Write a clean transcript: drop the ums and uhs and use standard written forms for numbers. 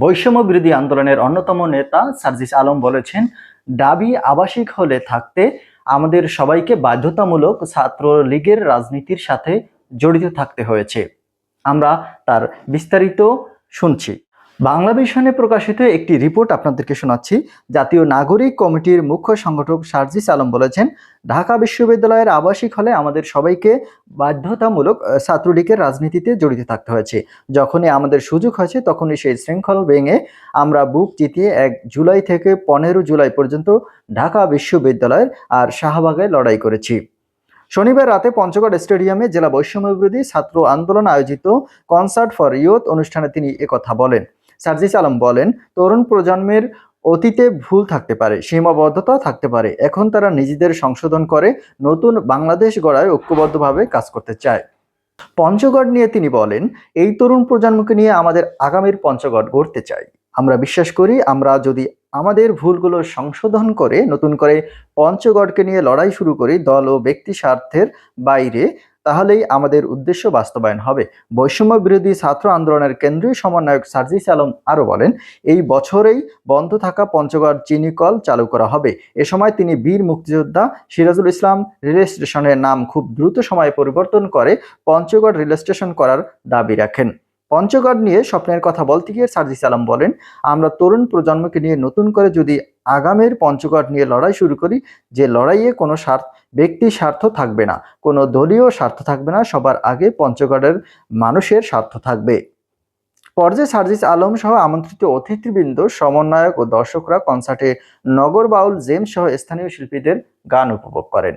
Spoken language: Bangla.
বৈষম্য বিরোধী আন্দোলনের অন্যতম নেতা সার্জিস আলম বলেছেন, দাবি আবাসিক হলে থাকতে আমাদের সবাইকে বাধ্যতামূলক ছাত্রলীগের রাজনীতির সাথে জড়িত থাকতে হয়েছে। আমরা তার বিস্তারিত শুনছি। বাংলা ভিশনে প্রকাশিত একটি রিপোর্ট আপনাদেরকে শোনাচ্ছি। জাতীয় নাগরিক কমিটির মুখ্য সংগঠক সার্জিস আলম বলেছেন, ঢাকা বিশ্ববিদ্যালয়ের আবাসিক হলে আমাদের সবাইকে বাধ্যতামূলক ছাত্রলীগের রাজনীতিতে জড়িত থাকতে হয়েছে। যখনই আমাদের সুযোগ হয়েছে তখনই সেই শৃঙ্খল ভেঙে আমরা বুক চিতিয়ে 1 জুলাই থেকে 15 জুলাই পর্যন্ত ঢাকা বিশ্ববিদ্যালয়ের আর শাহবাগে লড়াই করেছি। শনিবার রাতে পঞ্চগড় স্টেডিয়ামে জেলা বৈষম্য বিরোধী ছাত্র আন্দোলন আয়োজিত কনসার্ট ফর ইয়ুথ অনুষ্ঠানে তিনি একথা বলেন। সার্জিস আলম বলেন, তরুণ প্রজন্মের অতীতে ভুল থাকতে পারে, সীমাবদ্ধতা থাকতে পারে, এখন তারা নিজেদের সংশোধন করে নতুন বাংলাদেশ গড়ায় ঐক্যবদ্ধভাবে কাজ করতে চায়। পঞ্চগড় নিয়ে তিনি বলেন, এই তরুণ প্রজন্মকে নিয়ে আমাদের আগামীর পঞ্চগড় গড়তে চাই। আমরা বিশ্বাস করি, আমরা যদি আমাদের ভুলগুলো সংশোধন করে নতুন করে পঞ্চগড়কে নিয়ে লড়াই শুরু করি দল ও ব্যক্তি স্বার্থের বাইরে, তাহলেই আমাদের উদ্দেশ্য বাস্তবায়ন হবে। বৈষম্য বিরোধী ছাত্র আন্দোলনের কেন্দ্রীয় সমন্বয়ক সার্জিস আলম আরও বলেন, এই বছরেই বন্ধ থাকা পঞ্চগড় চিনি কল চালু করা হবে। এ সময় তিনি বীর মুক্তিযোদ্ধা সিরাজুল ইসলাম রেল স্টেশনের নাম খুব দ্রুত সময়ে পরিবর্তন করে পঞ্চগড় রেল স্টেশন করার দাবি রাখেন। পঞ্চগড় নিয়ে স্বপ্নের কথা বলতে গিয়ে সার্জিস আলম বলেন, আমরা তরুণ প্রজন্মকে নিয়ে নতুন করে যদি আগামীর পঞ্চগড় নিয়ে লড়াই শুরু করি, যে লড়াইয়ে কোনো ব্যক্তি স্বার্থ থাকবে না, কোনো দলীয় স্বার্থ থাকবে না, সবার আগে পঞ্চগড়ের মানুষের স্বার্থ থাকবে। পর্যায়ে সার্জিস আলম সহ আমন্ত্রিত অতিথিবৃন্দ, সমন্বয়ক ও দর্শকরা কনসার্টে নগর বাউল জেমস সহ স্থানীয় শিল্পীদের গান উপভোগ করেন।